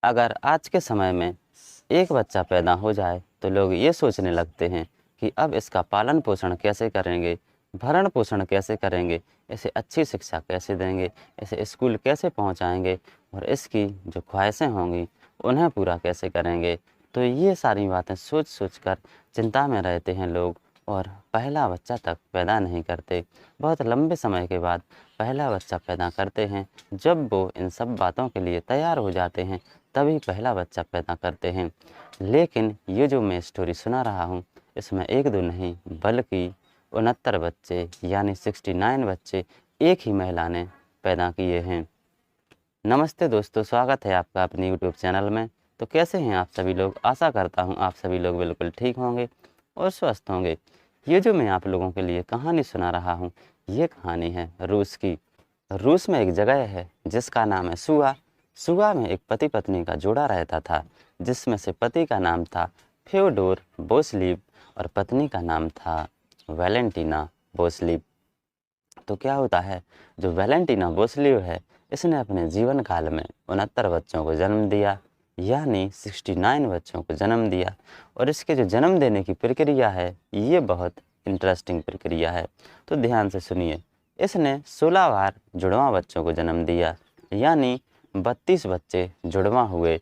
अगर आज के समय में एक बच्चा पैदा हो जाए तो लोग ये सोचने लगते हैं कि अब इसका पालन पोषण कैसे करेंगे, भरण पोषण कैसे करेंगे, इसे अच्छी शिक्षा कैसे देंगे, इसे स्कूल कैसे पहुंचाएंगे और इसकी जो ख्वाहिशें होंगी उन्हें पूरा कैसे करेंगे। तो ये सारी बातें सोच सोच कर चिंता में रहते हैं लोग और पहला बच्चा तक पैदा नहीं करते। बहुत लंबे समय के बाद पहला बच्चा पैदा करते हैं। जब वो इन सब बातों के लिए तैयार हो जाते हैं तभी पहला बच्चा पैदा करते हैं। लेकिन ये जो मैं स्टोरी सुना रहा हूँ इसमें एक दो नहीं बल्कि 69 बच्चे यानी 69 बच्चे एक ही महिला ने पैदा किए हैं। नमस्ते दोस्तों, स्वागत है आपका अपने यूट्यूब चैनल में। तो कैसे हैं आप सभी लोग? आशा करता हूँ आप सभी लोग बिल्कुल ठीक होंगे और स्वस्थ होंगे। ये जो मैं आप लोगों के लिए कहानी सुना रहा हूँ ये कहानी है रूस की। रूस में एक जगह है जिसका नाम है सुआ। सुआ में एक पति पत्नी का जोड़ा रहता था जिसमें से पति का नाम था फ्योडोर बोसलीव और पत्नी का नाम था वैलेंटीना बोसलीव। तो क्या होता है, जो वैलेंटीना बोसलीव है इसने अपने जीवन काल में 69 बच्चों को जन्म दिया यानी 69 बच्चों को जन्म दिया। और इसके जो जन्म देने की प्रक्रिया है ये बहुत इंटरेस्टिंग प्रक्रिया है। तो ध्यान से सुनिए। इसने 16 बार जुड़वा बच्चों को जन्म दिया यानी 32 बच्चे जुड़वा हुए।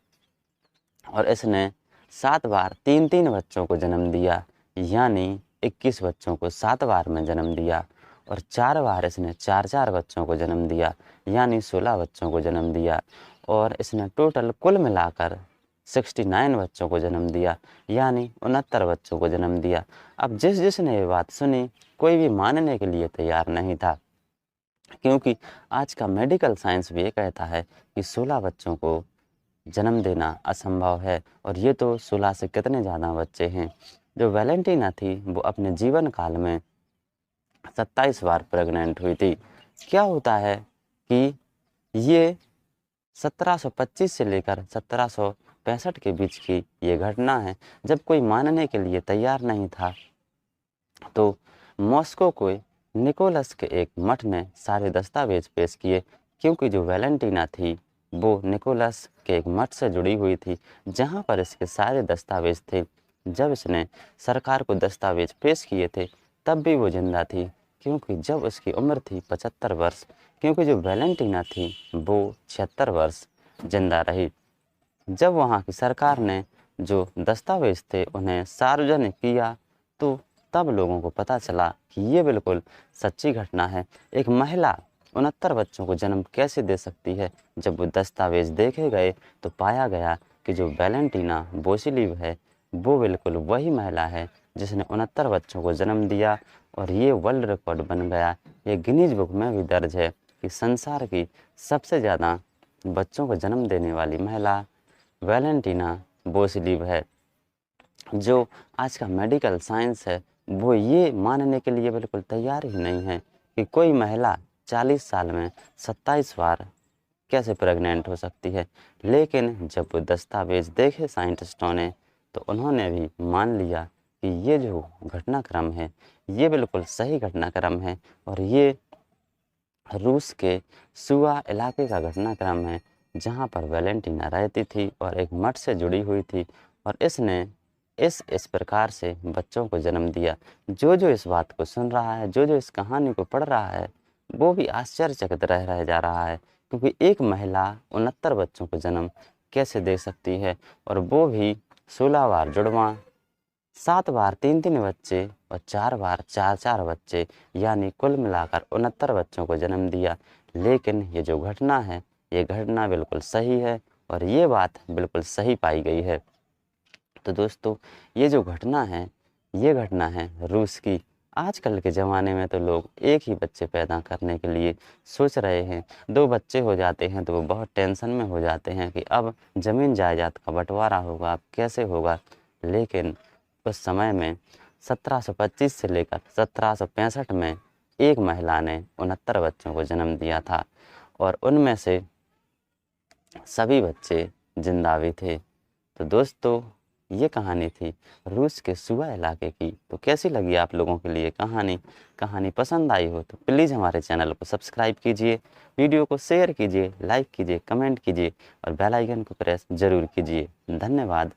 और इसने 7 बार 3-3 बच्चों को जन्म दिया यानी 21 बच्चों को 7 बार में जन्म दिया। और 4 बार इसने 4-4 बच्चों को जन्म दिया यानी 16 बच्चों को जन्म दिया। और इसने टोटल कुल मिलाकर 69 बच्चों को जन्म दिया यानी 69 बच्चों को जन्म दिया। अब जिसने ये बात सुनी कोई भी मानने के लिए तैयार नहीं था, क्योंकि आज का मेडिकल साइंस भी ये कहता है कि 16 बच्चों को जन्म देना असंभव है। और ये तो 16 से कितने ज़्यादा बच्चे हैं। जो वैलेंटीना थी वो अपने जीवन काल में 27 बार प्रेग्नेंट हुई थी। क्या होता है कि ये 1725 से लेकर 1765 के बीच की ये घटना है, जब कोई मानने के लिए तैयार नहीं था। तो मॉस्को को निकोलस के एक मठ ने सारे दस्तावेज पेश किए, क्योंकि जो वैलेंटीना थी वो निकोलस के एक मठ से जुड़ी हुई थी जहाँ पर इसके सारे दस्तावेज थे। जब इसने सरकार को दस्तावेज पेश किए थे तब भी वो जिंदा थी, क्योंकि जब उसकी उम्र थी 75 वर्ष, क्योंकि जो वैलेंटीना थी वो 76 वर्ष जिंदा रही। जब वहाँ की सरकार ने जो दस्तावेज थे उन्हें सार्वजनिक किया तो तब लोगों को पता चला कि ये बिल्कुल सच्ची घटना है। एक महिला 69 बच्चों को जन्म कैसे दे सकती है। जब वो दस्तावेज देखे गए तो पाया गया कि जो वैलेंटीना बोसलीव है वो बिल्कुल वही महिला है जिसने 69 बच्चों को जन्म दिया। और ये वर्ल्ड रिकॉर्ड बन गया। ये गिनीज बुक में भी दर्ज है कि संसार की सबसे ज़्यादा बच्चों को जन्म देने वाली महिला वैलेंटीना बोसलीव है। जो आज का मेडिकल साइंस है वो ये मानने के लिए बिल्कुल तैयार ही नहीं है कि कोई महिला 40 साल में 27 बार कैसे प्रेग्नेंट हो सकती है। लेकिन जब वो दस्तावेज देखे साइंटिस्टों ने तो उन्होंने भी मान लिया कि ये जो घटनाक्रम है ये बिल्कुल सही घटनाक्रम है और ये रूस के सुआ इलाके का घटनाक्रम है जहाँ पर वैलेंटीना रहती थी और एक मठ से जुड़ी हुई थी। और इसने इस प्रकार से बच्चों को जन्म दिया। जो जो इस बात को सुन रहा है, जो जो इस कहानी को पढ़ रहा है वो भी आश्चर्यचकित रह जा रहा है, क्योंकि एक महिला 69 बच्चों को जन्म कैसे दे सकती है, और वो भी 16 बार जुड़वा, 7 बार 3-3 बच्चे और 4 बार 4-4 बच्चे यानी कुल मिलाकर 69 बच्चों को जन्म दिया। लेकिन ये जो घटना है ये घटना बिल्कुल सही है और ये बात बिल्कुल सही पाई गई है। तो दोस्तों ये जो घटना है ये घटना है रूस की। आजकल के ज़माने में तो लोग एक ही बच्चे पैदा करने के लिए सोच रहे हैं। 2 बच्चे हो जाते हैं तो वो बहुत टेंशन में हो जाते हैं कि अब ज़मीन जायदाद का बंटवारा होगा, अब कैसे होगा। लेकिन उस समय में 1725 से लेकर 1765 में एक महिला ने 69 बच्चों को जन्म दिया था और उनमें से सभी बच्चे जिंदा भी थे। तो दोस्तों ये कहानी थी रूस के सूबा इलाके की। तो कैसी लगी आप लोगों के लिए कहानी पसंद आई हो तो प्लीज़ हमारे चैनल को सब्सक्राइब कीजिए, वीडियो को शेयर कीजिए, लाइक कीजिए, कमेंट कीजिए और बेल आइकन को प्रेस ज़रूर कीजिए। धन्यवाद।